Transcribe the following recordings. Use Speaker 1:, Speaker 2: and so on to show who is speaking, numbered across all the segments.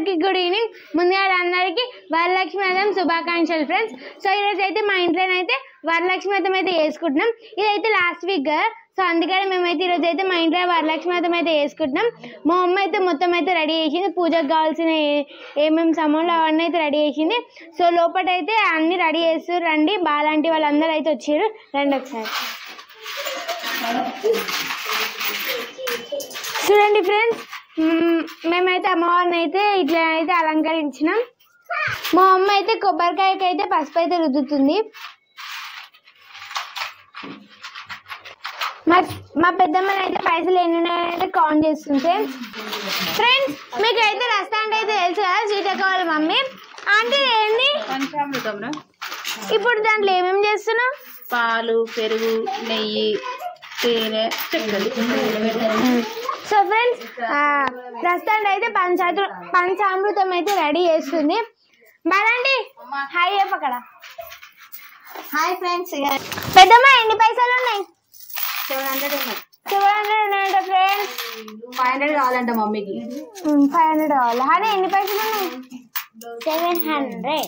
Speaker 1: అందరికీ good evening. ముందుగా అందరికీ వరలక్ష్మి వ్రతం శుభాకాంక్షలు ఫ్రెండ్స్. సో ఈరోజు అయితే మా ఇంట్లోనైతే వరలక్ష్మి వ్రతం అయితే చేసుకుంటున్నాం. ఇదైతే లాస్ట్ వీక్ కదా, సో అందుకని మేమైతే ఈరోజు అయితే మా ఇంట్లో వరలక్ష్మి వ్రతం అయితే చేసుకుంటున్నాం. మా అమ్మ అయితే మొత్తం అయితే రెడీ చేసింది, పూజకు కావాల్సిన ఏమేమి సామాన్లు అవన్నీ అయితే రెడీ చేసింది. సో లోపల అయితే అన్నీ రెడీ చేస్తారు. రండి, బాలాంటి వాళ్ళందరూ అయితే వచ్చారు. రండి ఒకసారి చూడండి ఫ్రెండ్స్. మేమైతే అమ్మవారిని అయితే ఇట్లా అయితే అలంకరించినాం. మా అమ్మ అయితే కొబ్బరికాయకి అయితే పసుపు అయితే రుద్దుతుంది. మా పెద్దమ్మని అయితే పైసలు ఎన్నున్నాయైతే కౌంట్ చేస్తుంది ఫ్రెండ్స్. మీకు అయితే రెస్టారెంట్ అయితే తెలుసు కదా, సీతక్క వాళ్ళ మమ్మీ. అంటే ఏంటి ఇప్పుడు దాంట్లో ఏమేమి చేస్తున్నావు?
Speaker 2: పాలు, పెరుగు, నెయ్యి, తేనె, చక్కెర.
Speaker 1: సో ఫ్రెండ్స్, ప్రస్తుతానికి అయితే పంచామృతం అయితే రెడీ చేస్తుంది. బాలాంటి హాయ్ చెప్పు అక్కడ.
Speaker 2: Hi friends.
Speaker 1: పెద్దమ్మ ఎన్ని పైసలు ఉన్నాయి?
Speaker 2: 700 ఉన్నాయి.
Speaker 1: 700 ఉన్నాయంట ఫ్రెండ్స్.
Speaker 2: 500 కావాలంట మమ్మీకి.
Speaker 1: 500 కావాలి. అదే ఎన్ని పైసలు ఉన్నాయి? 700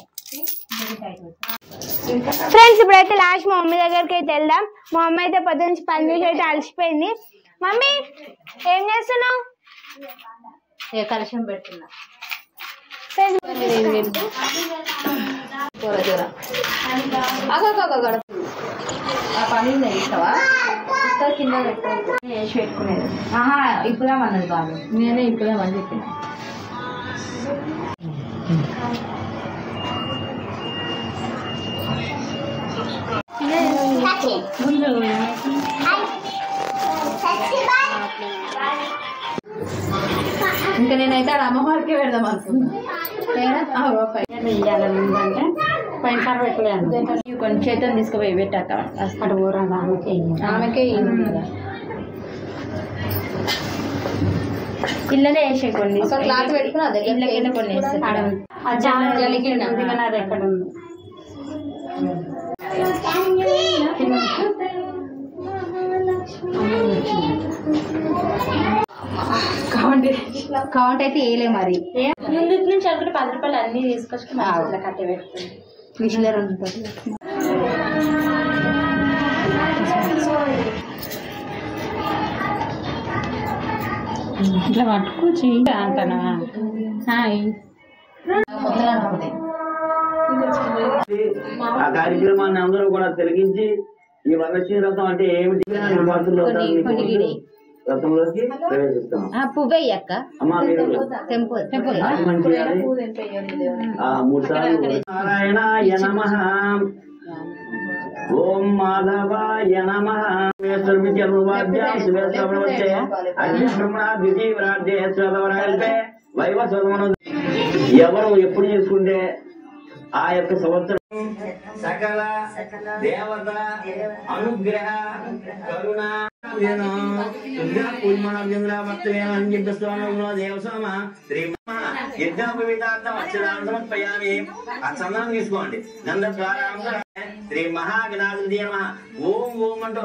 Speaker 1: ఫ్రెండ్స్. ఇప్పుడైతే లాస్ట్ మా మమ్మీ దగ్గరికి అయితే వెళ్దాం. మా మమ్మీ అయితే పొద్దు నుంచి పని చేసి అయితే అలసిపోయింది. మమ్మీ ఏం చేస్తున్నావు?
Speaker 2: కలశం పెడుతున్నా. పని ఇస్తావా? కింద పెట్టు, వేసి పెట్టుకునేది. ఇప్పుదామన్నది కాదు, నేనే ఇప్పుదామని చెప్పిన. ఇంకా నేనైతే ఆడ అమ్మవారికి పెడదాం అనుకున్నా. ఇవ్వాలంటే పైన పెట్టలేదు. కొన్ని చేతులు తీసుకుపోయి పెట్టాక అటు ఊరా ఆమెకే ఇళ్ళనే వేసే కొన్ని క్లాత్ పెట్టుకుని అదే ఇళ్ళకైనా కొన్ని వేస్తాను. ఎక్కడ ఉంది కౌంట్ అయితే వేయలే. మరి ముందు నుంచి అక్కడ 10 రూపాయలు అన్ని తీసుకొచ్చి ఇట్లా కట్టి పెట్టుకుంది. మిషన్ ఇట్లా పట్టుకోవచ్చు అంతనా.
Speaker 3: ఆ కార్యక్రమాన్ని అందరూ కూడా తిరిగించి ఈ వరలక్ష్మి వ్రతం అంటే ఏమిటి రథంలోకి ప్రవేశిస్తాం.
Speaker 2: పువ్వయ్యక్క
Speaker 3: నారాయణాయ నమః, ఓం మాధవాయ నమః. ఎవరు ఎప్పుడు చేసుకుంటే ఆ యొక్క సంవత్సరం సకల దేవత అనుగ్రహ కరుణ సమర్పయామి. ఆ చందనం తీసుకోండి. శ్రీ మహాగణాధిపతి నమః. ఓం ఓం అంటూ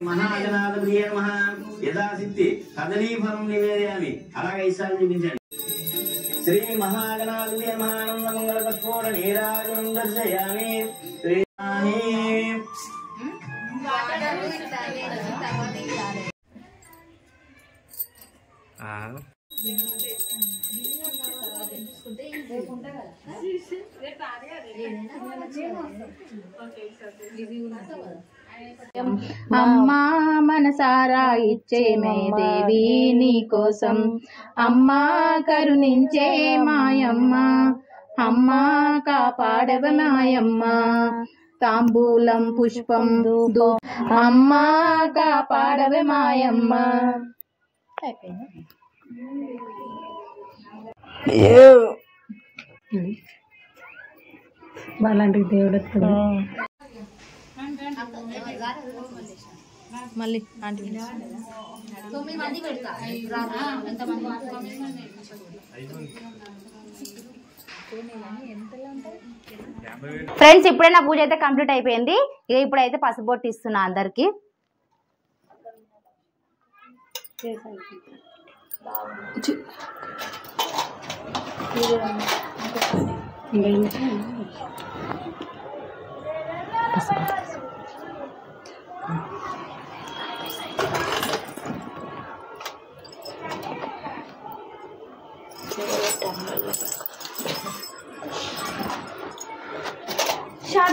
Speaker 3: మహాగణాధిపతి నమః. యథాశక్తి కదలీఫలం నివేదయామి. అలాగే ఈసారి చూపించండి. శ్రీ మహాగణాధిపతి నమః. ఆనందమంగళ కర్పూర నీరాజనం దర్శయామి. శ్రీ
Speaker 2: అమ్మా మనసారా ఇచ్చేమే దేవి నీ కోసం, అమ్మా కరుణించే మాయమ్మ, అమ్మా కాపాడవ మాయమ్మ, తాంబూలం పుష్పం అమ్మా కాపాడవ మాయమ్మ. అలాంటి దేవుడు మళ్ళీ ఆంటీ 9 మంది పెడతా.
Speaker 1: ఫ్రెండ్స్ ఇప్పుడే నా పూజ అయితే కంప్లీట్ అయిపోయింది. ఇక ఇప్పుడైతే పసుపు బొట్టు ఇస్తున్నా అందరికి. షార్ట్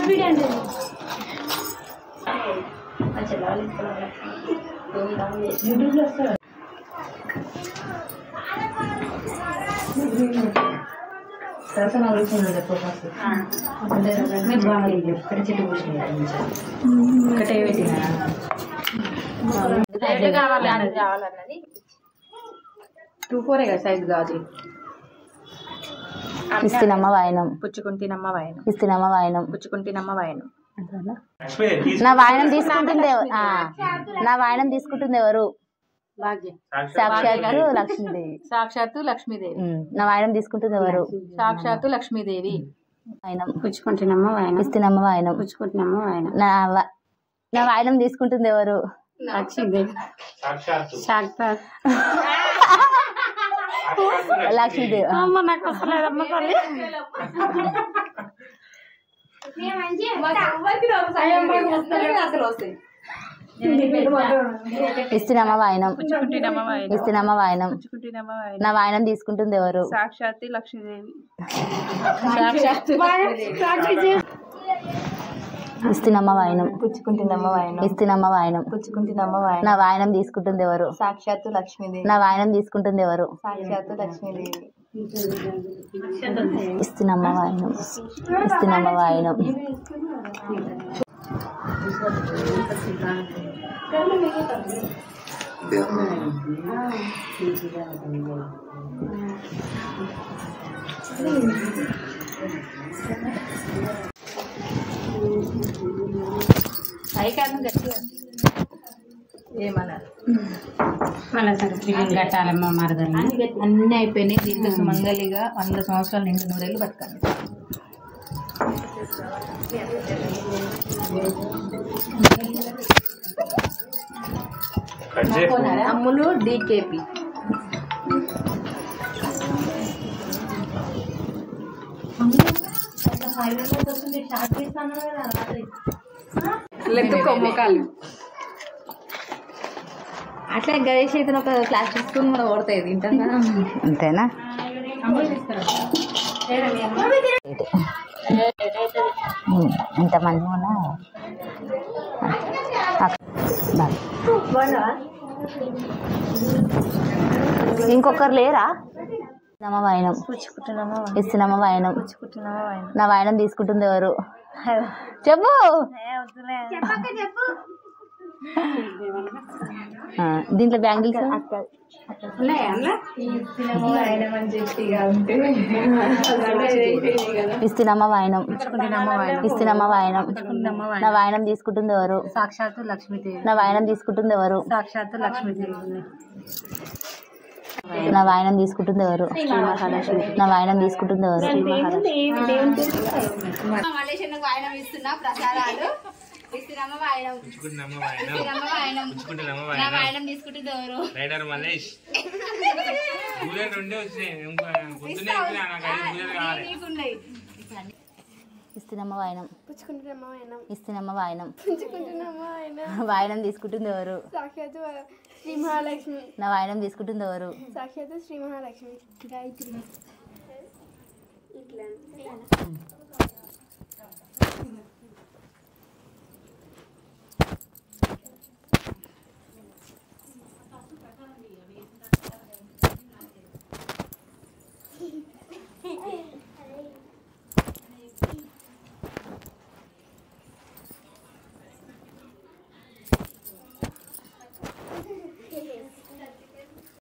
Speaker 1: వీడియో అంటే
Speaker 2: యూట్యూబ్లో వస్తారు. రసం అవుతుంది ఒక్కటే చెట్టు కూర్చుని ఒకటే పెట్టినా కావాలన్నది 2-4 సైజు గాజు.
Speaker 4: ఇస్తున్నమ్మ వాయనం
Speaker 2: పుచ్చుకుంటేనమ్మ వాయనం
Speaker 4: ఇస్తున్నమ్మ వాయనం
Speaker 2: పుచ్చుకుంటేనమ్మ వాయనం.
Speaker 4: నా వాయనం తీసుకుంటుంది నా వాయనం తీసుకుంటుంది ఎవరు? సాక్షాత్తు లక్ష్మీదేవి.
Speaker 2: సాక్షాత్తు లక్ష్మీదేవి.
Speaker 4: నా వాయనం తీసుకుంటుంది ఎవరు?
Speaker 2: సాక్షాత్తు లక్ష్మీదేవి.
Speaker 4: వాయనం
Speaker 2: పుచ్చుకుంటున్నమ్మ వాయనం
Speaker 4: ఇస్తున్నమ్మ వాయనం
Speaker 2: పుచ్చుకుంటున్నమ్మ వాయనం.
Speaker 4: నా వాయనం తీసుకుంటుంది ఎవరు?
Speaker 2: లక్ష్మీదేవి. సాక్షాత్
Speaker 4: లక్ష్మీదేవి.
Speaker 2: అమ్మ నాకు వస్తలేదమ్మ తల్లి.
Speaker 4: ఇస్తున్నమ్మ వాయనం
Speaker 2: పుచ్చుకుంటున్నమ్మ వాయనం
Speaker 4: ఇస్తున్నమ్మ వాయనం.
Speaker 2: పుచ్చుకుంటున్నమ్మ వాయనం.
Speaker 4: నా వాయనం తీసుకుంటుంది ఎవరు?
Speaker 2: సాక్షాత్తు లక్ష్మీదేవి.
Speaker 4: ఇస్తున్నమ్మ వాయనం
Speaker 2: పుచ్చుకుంటున్నమ్మ వాయనం
Speaker 4: ఇస్తున్నమ్మ వాయనం.
Speaker 2: పుచ్చుకుంటున్నమ్మ వాయనం.
Speaker 4: నా వాయనం తీసుకుంటుంది ఎవరు?
Speaker 2: సాక్షాత్తు లక్ష్మీదేవి.
Speaker 4: నా వాయనం తీసుకుంటుంది ఎవరు?
Speaker 2: సాక్షాత్తు లక్ష్మీదేవి.
Speaker 4: ఇస్తున్నమ్మ వాయనం ఇస్తున్నమ్మ వాయనం.
Speaker 2: ఏమన్నారు మన కట్టాలమ్మ మరదల్ని అన్నీ అయిపోయినాయి. దీంట్లో సుమంగలిగా 100 సంవత్సరాలు నిండు నూరేళ్ళు బతకాలి. అమ్ములు DKP. కొమ్మకాలు అట్లా గణేష్ అయితే ఒక క్లాస్ తీసుకుని మనం ఓడతాయి తింటాం.
Speaker 4: అంతేనా? ఇంతమంది ఉన్నా ఇంకొకరు లేరా? ఇస్తున్నమ్మ వాయనం ఇస్తున్నమ్మ వాయనం. నా వాయనం తీసుకుంటుంది ఎవరు? చెప్పు. దీంట్లో బ్యాంగిల్స్ ఇస్తున్నమ్మ వాయనం ఇస్తున్నమ్మ వాయనం. నా వాయనం తీసుకుంటుంది ఎవరు?
Speaker 2: సాక్షాత్తు లక్ష్మీదేవి.
Speaker 4: నా వాయనం తీసుకుంటుంది ఎవరు?
Speaker 2: సాక్షాత్తు లక్ష్మీదేవి.
Speaker 4: నా వాయనం తీసుకుంటుంది ఎవరు? నా వాయనం తీసుకుంటుంది ఎవరు?
Speaker 1: వాయనం ఇస్తున్నా ప్రసాదాలు ఇస్తున్నమ్మ వాయనం నా వాయనం తీసుకుంటుంది ఎవరు?
Speaker 4: ఇస్తున్నమ్మ వాయనం ఇస్తున్నమ్మ వాయనం. వాయనం తీసుకుంటుంది ఎవరు?
Speaker 1: సాక్షాత్ శ్రీ మహాలక్ష్మి.
Speaker 4: నా వాయనం తీసుకుంటుంది ఎవరు?
Speaker 1: సాక్షాత్ శ్రీ మహాలక్ష్మి. గాయత్రి.